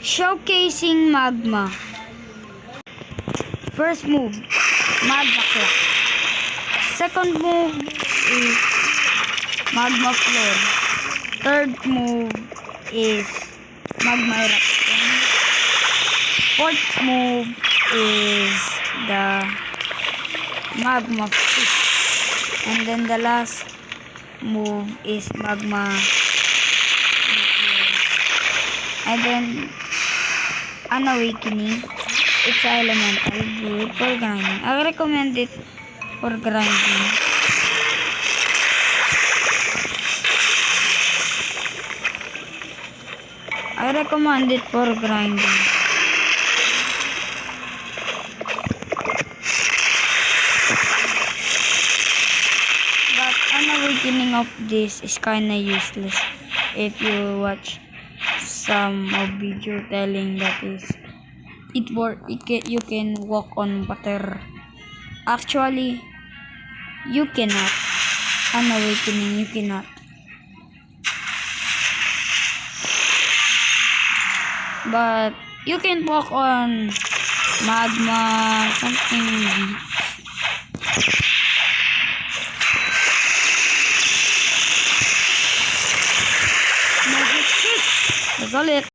Showcasing magma. First move, magma clock. Second move is magma floor. Third move is magma eruption. Fourth move is the magma fist. And then the last move is magma nuclear. And then an awakening. It's elemental, good for grinding. I recommend it for grinding. I recommend it for grinding. But an awakening of this is kinda useless if you watch some of video telling that is you can walk on water. Actually, you cannot. An awakening, you cannot. But you can walk on magma, something deep. That's all it.